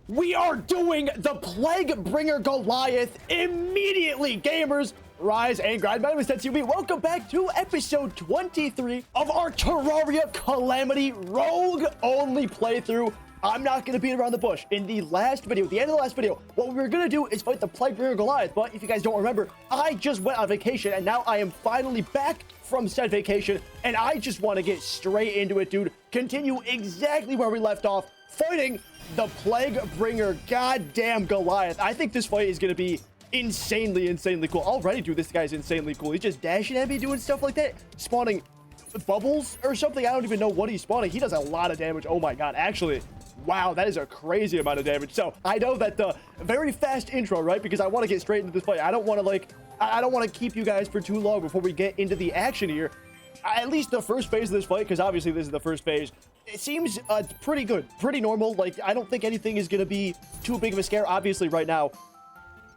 We are doing the Plaguebringer Goliath immediately, gamers. Rise and grind. My name is Tetsyumi. Welcome back to episode 23 of our Terraria Calamity Rogue-only playthrough. I'm not going to beat around the bush. In the last video, at the end of the last video, what we were going to do is fight the Plaguebringer Goliath. But if you guys don't remember, I just went on vacation, and now I am finally back from said vacation, and I just want to get straight into it, dude. Continue exactly where we left off, fighting the Plaguebringer goddamn Goliath. I think this fight is going to be insanely cool. Already, dude, this guy's insanely cool. He's just dashing at me, doing stuff like that, spawning bubbles or something. I don't even know what he's spawning. He does a lot of damage. Oh my god, actually, wow, that is a crazy amount of damage. So I know that the very fast intro, right? Because I want to get straight into this fight. I don't want to I don't want to keep you guys for too long before we get into the action here. At least the first phase of this fight, because obviously this is the first phase. It seems pretty good, pretty normal. Like, I don't think anything is going to be too big of a scare. Obviously, right now,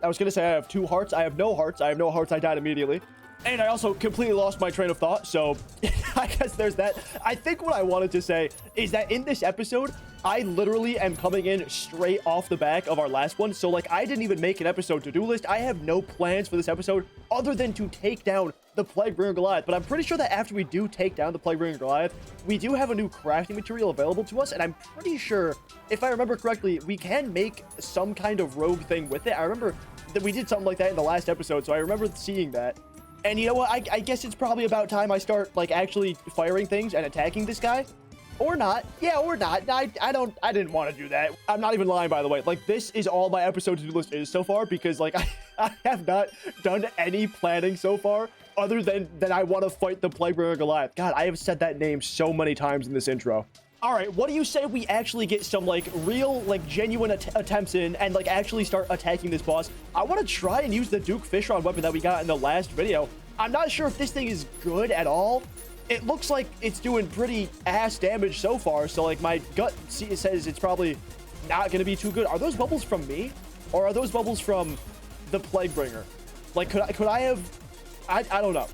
I was going to say I have 2 hearts. I have no hearts. I have no hearts. I died immediately. And I also completely lost my train of thought. So I guess there's that. I think what I wanted to say is that in this episode, I literally am coming in straight off the back of our last one. So, like, I didn't even make an episode to-do list. I have no plans for this episode other than to take down the Plaguebringer Goliath. But I'm pretty sure that after we do take down the Plaguebringer Goliath, we do have a new crafting material available to us. And I'm pretty sure, if I remember correctly, we can make some kind of rogue thing with it. I remember that we did something like that in the last episode. So I remember seeing that. And you know what? I guess it's probably about time I start, like, actually firing things and attacking this guy. Or not. Yeah, or not. I didn't want to do that. I'm not even lying, by the way. Like, this is all my episode to-do list is so far, because, like, I have not done any planning so far other than that I want to fight the Plaguebringer Goliath. God, I have said that name so many times in this intro. All right, what do you say we actually get some, like, real, like, genuine attempts in and, like, actually start attacking this boss? I want to try and use the Duke Fishron weapon that we got in the last video. I'm not sure if this thing is good at all. It looks like it's doing pretty ass damage so far, so, like, my gut says it's probably not going to be too good. Are those bubbles from me? Or are those bubbles from the Plaguebringer? Like, could I have... I don't know.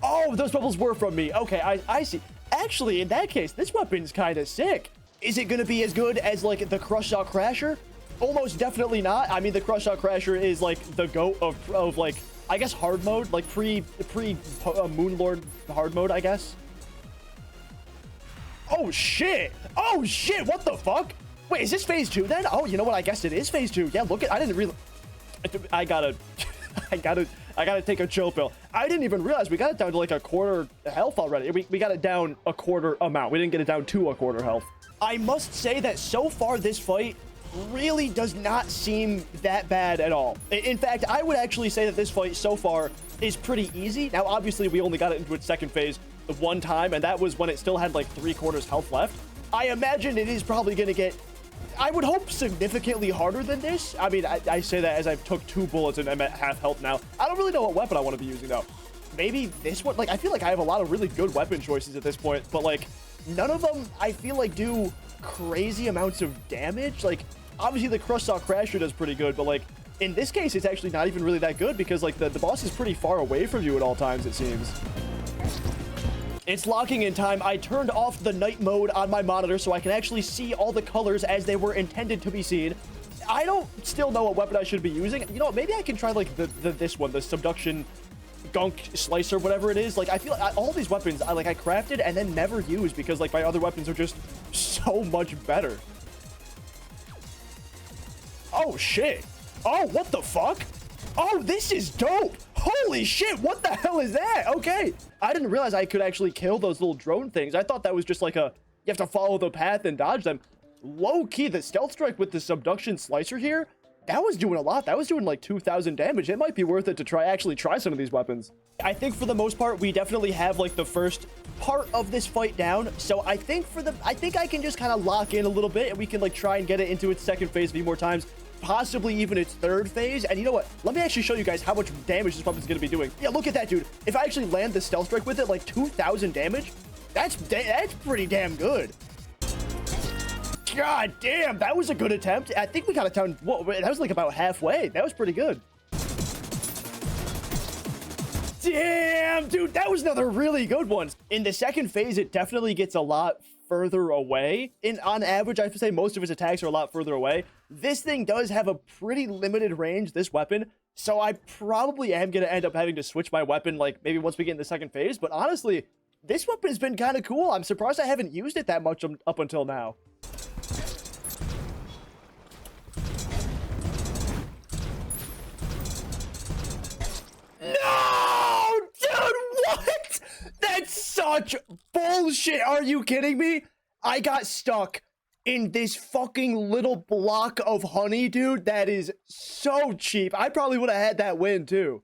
Oh, those bubbles were from me. Okay, I see. Actually, in that case, this weapon's kind of sick. Is it going to be as good as, like, the Crush Shot Crasher? Almost definitely not. I mean, the Crush Shot Crasher is, like, the GOAT of like, I guess hard mode, like pre Moonlord hard mode, I guess. Oh shit! Oh shit! What the fuck? Wait, is this phase 2 then? Oh, you know what? I guess it is phase 2. Yeah, look at. I didn't really. I gotta take a chill pill. I didn't even realize we got it down to like a quarter health already. We got it down a quarter amount. We didn't get it down to a quarter health. I must say that so far this fight really does not seem that bad at all. In fact, I would actually say that this fight so far is pretty easy. Now, obviously, we only got it into its second phase the one time, and that was when it still had like 3/4 health left. I imagine it is probably going to get, I would hope, significantly harder than this. I mean, I say that as I took 2 bullets and I'm at half health now. I don't really know what weapon I want to be using, though. Maybe this one? Like, I feel like I have a lot of really good weapon choices at this point, but like, none of them, I feel like, do crazy amounts of damage. Like, obviously the Crush Shot Crasher does pretty good, but like in this case it's actually not even really that good, because like the boss is pretty far away from you at all times, it seems. It's locking in time. I turned off the night mode on my monitor so I can actually see all the colors as they were intended to be seen. I don't still know what weapon I should be using. You know what, maybe I can try like this one, the Subduction Gunk Slicer, whatever it is. Like, I feel like all these weapons I crafted and then never used because like my other weapons are just so much better. Oh, shit. Oh, what the fuck? Oh, this is dope. Holy shit, what the hell is that? Okay. I didn't realize I could actually kill those little drone things. I thought that was just like you have to follow the path and dodge them. Low-key, the Stealth Strike with the Subduction Slicer here, that was doing a lot. That was doing like 2,000 damage. It might be worth it to actually try some of these weapons. I think for the most part, we definitely have like the first part of this fight down. So I think I can just kind of lock in a little bit and we can like try and get it into its second phase a few more times. Possibly even its third phase. And you know what? Let me actually show you guys how much damage this weapon's going to be doing. Yeah, look at that, dude. If I actually land the Stealth Strike with it, like 2,000 damage, that's pretty damn good. God damn, that was a good attempt. I think we got it down. Whoa, that was like about halfway. That was pretty good. Damn, dude, that was another really good one. In the second phase, it definitely gets a lot further away. On average, I have to say most of his attacks are a lot further away. This thing does have a pretty limited range, this weapon. So I probably am going to end up having to switch my weapon, like, maybe once we get in the second phase. But honestly, this weapon has been kind of cool. I'm surprised I haven't used it that much up until now. No! Dude, what? That's such bullshit. Are you kidding me? I got stuck in this fucking little block of honey, dude. That is so cheap. I probably would have had that win, too.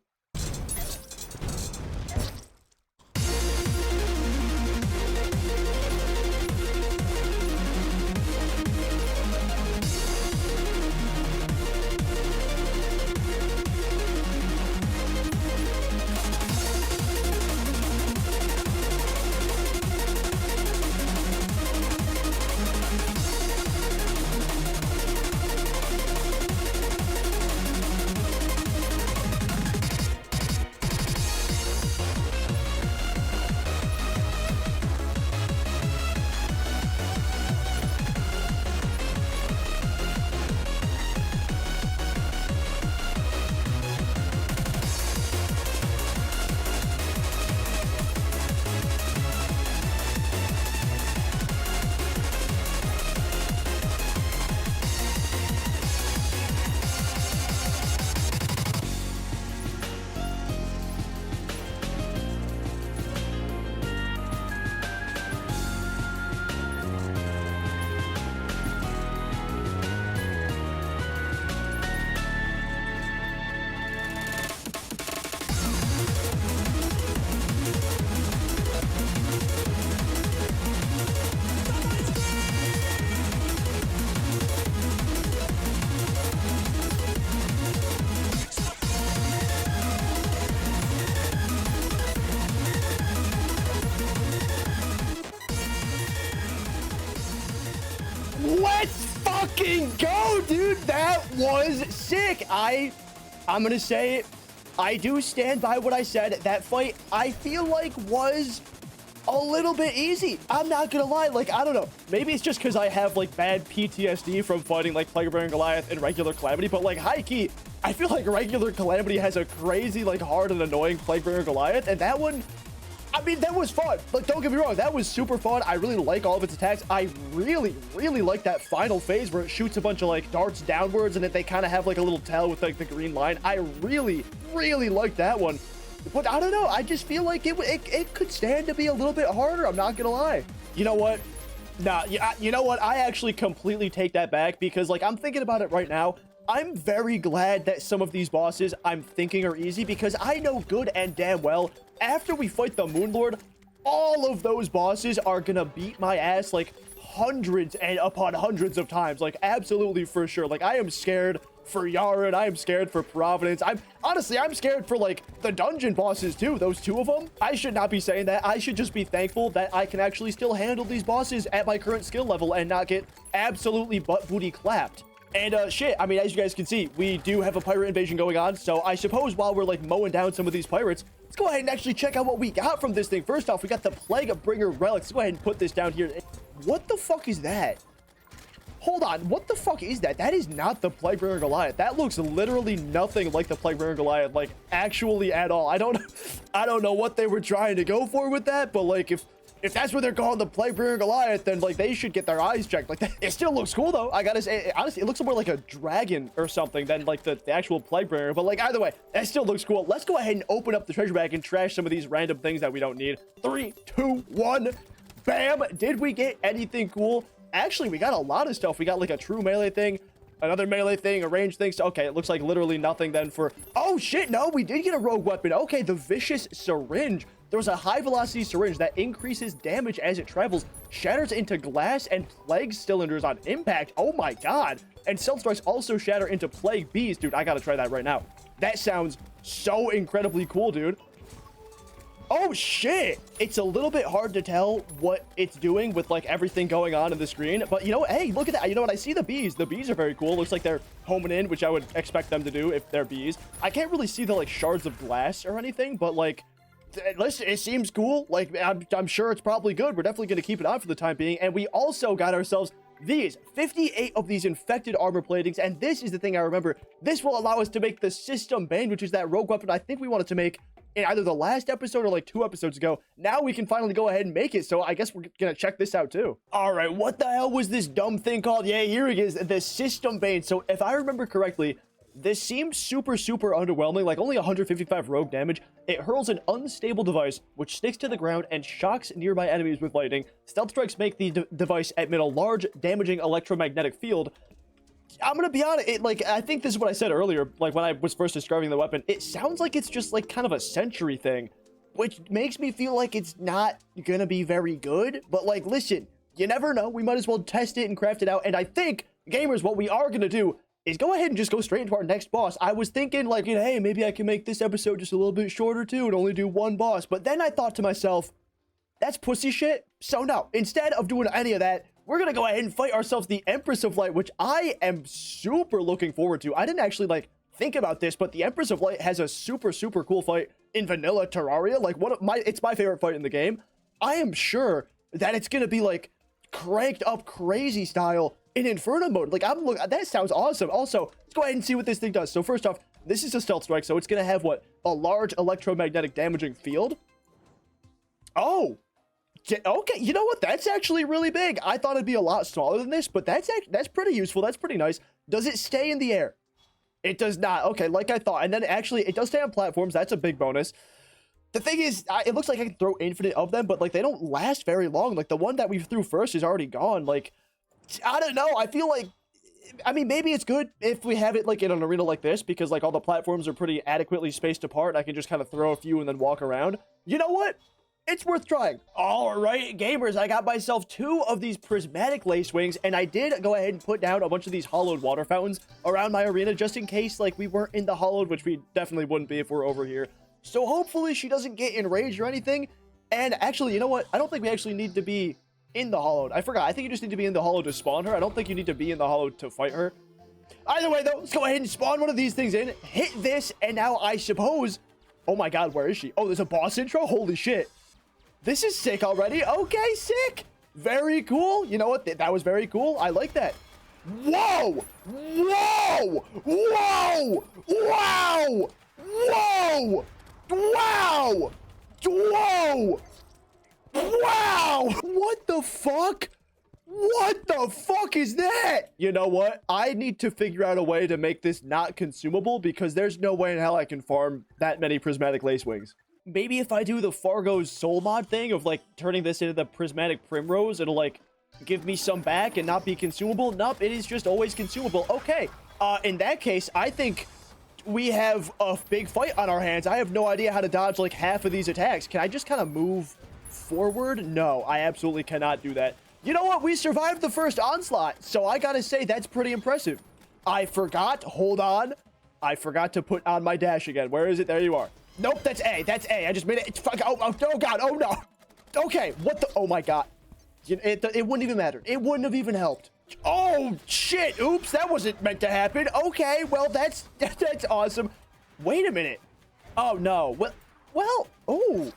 Let's fucking go, dude. That was sick. I'm gonna say it. I do stand by what I said. That fight, I feel like, was a little bit easy. I'm not gonna lie. Like, I don't know. Maybe it's just because I have, like, bad PTSD from fighting, like, Plaguebringer Goliath and regular Calamity. But, like, high-key, I feel like regular Calamity has a crazy, like, hard and annoying Plaguebringer Goliath. And that one, I mean, that was fun. Like, don't get me wrong, that was super fun. I really like all of its attacks. I really, really like that final phase where it shoots a bunch of, like, darts downwards and that they kind of have, like, a little tail with, like, the green line. I really, really like that one. But I don't know. I just feel like it could stand to be a little bit harder. I'm not gonna lie. You know what? Nah, yeah, you know what? I actually completely take that back because, like, I'm thinking about it right now. I'm very glad that some of these bosses I'm thinking are easy because I know good and damn well after we fight the Moon Lord, all of those bosses are gonna beat my ass like hundreds and upon hundreds of times. Like, absolutely for sure. Like, I am scared for Yaren. I am scared for Providence. I'm scared for, like, the dungeon bosses too. Those two of them. I should not be saying that. I should just be thankful that I can actually still handle these bosses at my current skill level and not get absolutely butt booty clapped. And shit, I mean, as you guys can see, we do have a pirate invasion going on. So I suppose while we're, like, mowing down some of these pirates, let's go ahead and actually check out what we got from this thing. First off, we got the Plaguebringer relics. Let's go ahead and put this down here. What the fuck is that? Hold on, what the fuck is that? That is not the Plaguebringer Goliath. That looks literally nothing like the Plaguebringer Goliath, like, actually at all. I don't know what they were trying to go for with that, but, like, if that's what they're calling the Plaguebringer Goliath, then, like, they should get their eyes checked. Like, that. It still looks cool, though. I gotta say, honestly, it looks more like a dragon or something than, like, the actual Plaguebringer. But, like, either way, that still looks cool. Let's go ahead and open up the treasure bag and trash some of these random things that we don't need. 3, 2, 1. Bam! Did we get anything cool? Actually, we got a lot of stuff. We got, like, a true melee thing, another melee thing, a ranged thing. So, okay, it looks like literally nothing then for... Oh, shit, no, we did get a rogue weapon. Okay, the Vicious Syringe. There's a high-velocity syringe that increases damage as it travels, shatters into glass and plague cylinders on impact. Oh, my God. And stealth strikes also shatter into plague bees. Dude, I gotta try that right now. That sounds so incredibly cool, dude. Oh, shit. It's a little bit hard to tell what it's doing with, like, everything going on in the screen. But, you know, hey, look at that. You know what? I see the bees. The bees are very cool. Looks like they're homing in, which I would expect them to do if they're bees. I can't really see the, like, shards of glass or anything, but, like, Listen, it seems cool. Like, I'm sure it's probably good. We're definitely going to keep it on for the time being. And we also got ourselves these 58 of these infected armor platings. And this is the thing I remember. This will allow us to make the System Bane, which is that rogue weapon I think we wanted to make in either the last episode or like 2 episodes ago. Now we can finally go ahead and make it. So I guess we're going to check this out too. All right, what the hell was this dumb thing called? Yeah, here it is, the System Bane. So if I remember correctly, this seems super underwhelming, like only 155 rogue damage. It hurls an unstable device, which sticks to the ground and shocks nearby enemies with lightning. Stealth strikes make the device emit a large, damaging electromagnetic field. I'm gonna be honest, I think this is what I said earlier, like when I was first describing the weapon. It sounds like it's just like kind of a sentry thing, which makes me feel like it's not gonna be very good. But like, listen, you never know. We might as well test it and craft it out. And I think, gamers, what we are gonna do is go ahead and just go straight into our next boss. I was thinking like, hey, maybe I can make this episode just a little bit shorter too and only do 1 boss. But then I thought to myself, that's pussy shit. So no, instead of doing any of that, we're gonna go ahead and fight ourselves the Empress of Light, which I am super looking forward to. I didn't actually like think about this, but the Empress of Light has a super cool fight in vanilla Terraria. Like it's my favorite fight in the game. I am sure that it's gonna be like cranked up crazy style in Infernum mode. Like, that sounds awesome. Also, let's go ahead and see what this thing does. So first off, this is a stealth strike, so it's gonna have what? A large electromagnetic damaging field. Oh, okay. You know what? That's actually really big. I thought it'd be a lot smaller than this, but that's pretty useful. That's pretty nice. Does it stay in the air? It does not. Okay, like I thought. And then actually, it does stay on platforms. That's a big bonus. The thing is, it looks like I can throw infinite of them, but like they don't last very long. Like the one that we threw first is already gone. Like, I don't know. I feel like, I mean, maybe it's good if we have it like in an arena like this, because like all the platforms are pretty adequately spaced apart. I can just kind of throw a few and then walk around. You know what? It's worth trying. All right, gamers, I got myself 2 of these prismatic lace wings, and I did go ahead and put down a bunch of these hollowed water fountains around my arena, just in case like we weren't in the hollowed, which we definitely wouldn't be if we're over here. So hopefully she doesn't get enraged or anything. And actually, you know what? I don't think we actually need to be in the hollowed. I forgot. I think you just need to be in the hollowed to spawn her. I don't think you need to be in the hollowed to fight her. Either way, though, let's go ahead and spawn one of these things in. Hit this, and now I suppose... Oh my god, where is she? Oh, there's a boss intro? Holy shit. This is sick already. Okay, sick. Very cool. You know what? That was very cool. I like that. Whoa! Whoa! Whoa! Wow! Whoa! Wow! Whoa! Wow! What the fuck? What the fuck is that? You know what? I need to figure out a way to make this not consumable, because there's no way in hell I can farm that many prismatic lace wings. Maybe if I do the Fargos soul mod thing of like turning this into the prismatic primrose, it'll like give me some back and not be consumable. Nope, it is just always consumable. Okay, in that case, I think we have a big fight on our hands. I have no idea how to dodge like half of these attacks. Can I just kind of move forward? No, I absolutely cannot do that. You know what? We survived the first onslaught, so I gotta say that's pretty impressive. I forgot. Hold on. I forgot to put on my dash again. Where is it? There you are. Nope, that's A. That's A. I just made it. Oh god. Oh no. Okay. What the? Oh my god. It wouldn't even matter. It wouldn't have even helped. Oh shit. Oops. That wasn't meant to happen. Okay. Well, that's awesome. Wait a minute. Oh no. Well. Oh.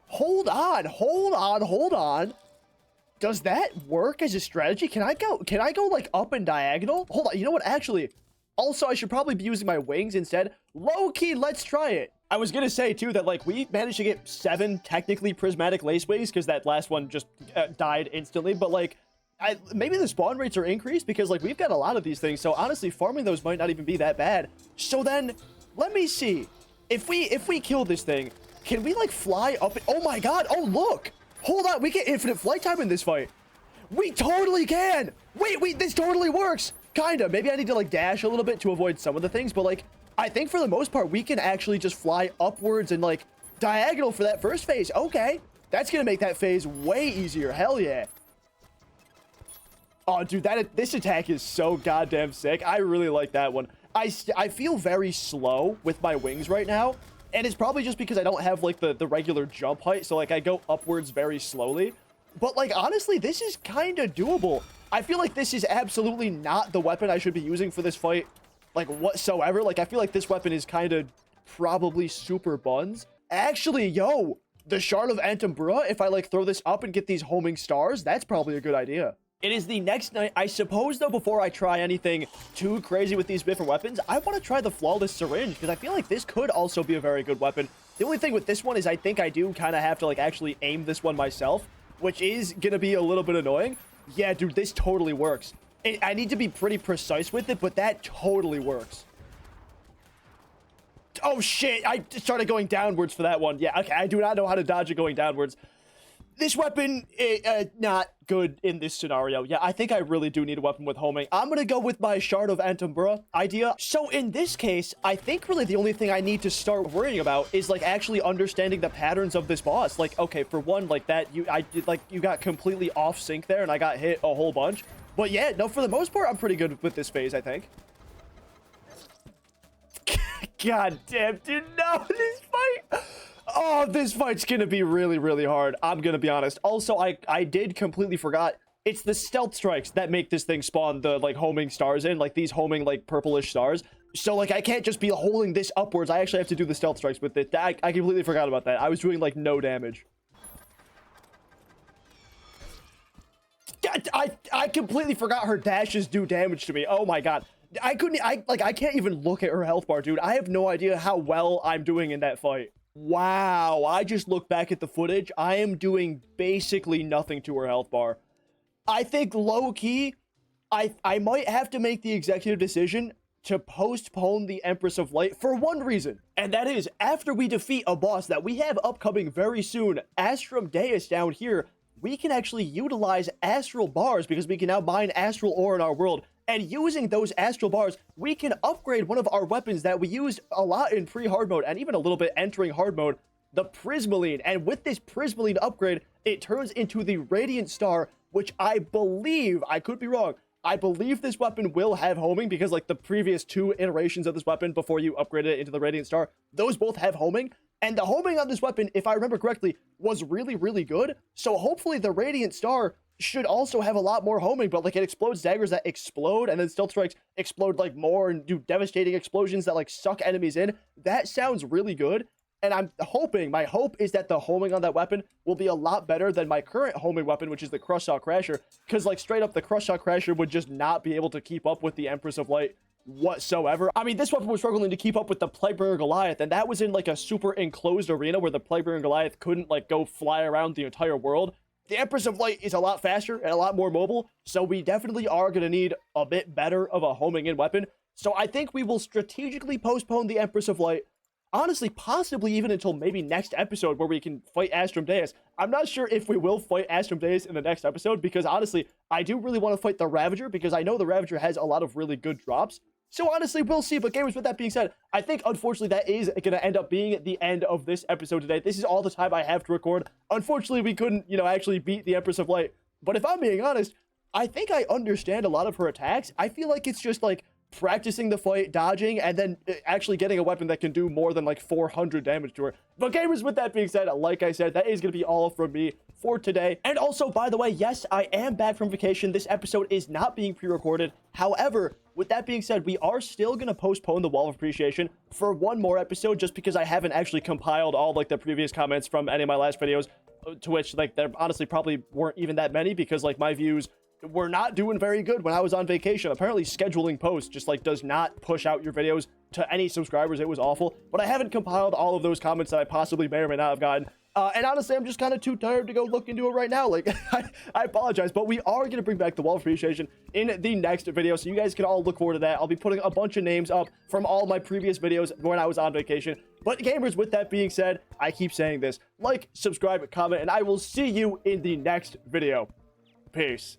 Hold on. Does that work as a strategy? Can I go like up and diagonal? Hold on. You know what? Actually, also, I should probably be using my wings instead. Low key, let's try it. I was gonna say too that like we managed to get 7 technically prismatic lace wings, because that last one just died instantly. But like, maybe the spawn rates are increased, because like we've got a lot of these things. So honestly, farming those might not even be that bad. So then, let me see. If we kill this thing, can we like fly up? Oh my god! Oh look! Hold on, we get infinite flight time in this fight. We totally can. Wait, this totally works. Kinda. Maybe I need to like dash a little bit to avoid some of the things, but like I think for the most part we can actually just fly upwards and like diagonal for that first phase. Okay, that's gonna make that phase way easier. Hell yeah. Oh dude, this attack is so goddamn sick. I really like that one. I feel very slow with my wings right now, and it's probably just because I don't have like the regular jump height, so like I go upwards very slowly. But like honestly, this is kind of doable. I feel like this is absolutely not the weapon I should be using for this fight, like whatsoever. Like I feel like this weapon is kind of probably super buns. Actually, yo, the Shard of Antimbra, if I like throw this up and get these homing stars, that's probably a good idea. It is the next night. I suppose, though, before I try anything too crazy with these different weapons, I want to try the Flawless Syringe, because I feel like this could also be a very good weapon. The only thing with this one is I think I do kind of have to, like, actually aim this one myself, which is going to be a little bit annoying. Yeah, dude, this totally works. I need to be pretty precise with it, but that totally works. Oh, shit. I started going downwards for that one. Yeah, okay. I do not know how to dodge it going downwards. This weapon, not good in this scenario. Yeah, I think I really do need a weapon with homing. I'm going to go with my Shard of Antimbra idea. So in this case, I think really the only thing I need to start worrying about is like actually understanding the patterns of this boss. Like, okay, for one, like that, you got completely off sync there and I got hit a whole bunch. But yeah, no, for the most part, I'm pretty good with this phase, I think. God damn, dude, no, this fight. Oh, this fight's gonna be really, really hard. I'm gonna be honest. Also, I did completely forgot. It's the stealth strikes that make this thing spawn the, like, homing stars in. Like, these homing, like, purplish stars. So, like, I can't just be holding this upwards. I actually have to do the stealth strikes with it. I completely forgot about that. I was doing, like, no damage. I completely forgot her dashes do damage to me. Oh, my God. I can't even look at her health bar, dude. I have no idea how well I'm doing in that fight. Wow, I just looked back at the footage. I am doing basically nothing to her health bar. I think low-key, I might have to make the executive decision to postpone the Empress of Light for one reason. And that is, after we defeat a boss that we have upcoming very soon, Astrum Deus down here, we can actually utilize astral bars because we can now mine astral ore in our world. And using those astral bars, we can upgrade one of our weapons that we used a lot in pre-hard mode and even a little bit entering hard mode, the Prismaline. And with this Prismaline upgrade, it turns into the Radiant Star, which I believe, I could be wrong, I believe this weapon will have homing because like the previous two iterations of this weapon before you upgraded it into the Radiant Star, those both have homing. And the homing on this weapon, if I remember correctly, was really, really good. So hopefully the Radiant Star should also have a lot more homing, but like it explodes daggers that explode and then stealth strikes explode like more and do devastating explosions that like suck enemies in. That sounds really good. And I'm hoping, my hope is that the homing on that weapon will be a lot better than my current homing weapon, which is the Crush Shot Crasher. Because like straight up, the Crush Shot Crasher would just not be able to keep up with the Empress of Light whatsoever. I mean, this weapon was struggling to keep up with the Plaguebringer Goliath, and that was in like a super enclosed arena where the Plaguebringer Goliath couldn't like go fly around the entire world. The Empress of Light is a lot faster and a lot more mobile, so we definitely are going to need a bit better of a homing in weapon. So I think we will strategically postpone the Empress of Light, honestly, possibly even until maybe next episode where we can fight Astrum Deus. I'm not sure if we will fight Astrum Deus in the next episode because honestly, I do really want to fight the Ravager because I know the Ravager has a lot of really good drops. So honestly, we'll see. But gamers, with that being said, I think unfortunately that is going to end up being the end of this episode today. This is all the time I have to record. Unfortunately, we couldn't, actually beat the Empress of Light. But if I'm being honest, I think I understand a lot of her attacks. I feel like it's just like practicing the fight, dodging, and then actually getting a weapon that can do more than like 400 damage to her. But gamers, with that being said, like I said, that is going to be all from me for today. And also, by the way, yes, I am back from vacation. This episode is not being pre-recorded. However, with that being said, we are still going to postpone the Wall of Appreciation for one more episode just because I haven't actually compiled all like the previous comments from any of my last videos, to which like there honestly probably weren't even that many because like my views were not doing very good when I was on vacation. Apparently scheduling posts just like does not push out your videos to any subscribers. It was awful, but I haven't compiled all of those comments that I possibly may or may not have gotten. And honestly, I'm just kind of too tired to go look into it right now. Like, I apologize, but we are going to bring back the Wall of Appreciation in the next video, so you guys can all look forward to that. I'll be putting a bunch of names up from all my previous videos when I was on vacation. But gamers, with that being said, I keep saying this. Like, subscribe, comment, and I will see you in the next video. Peace.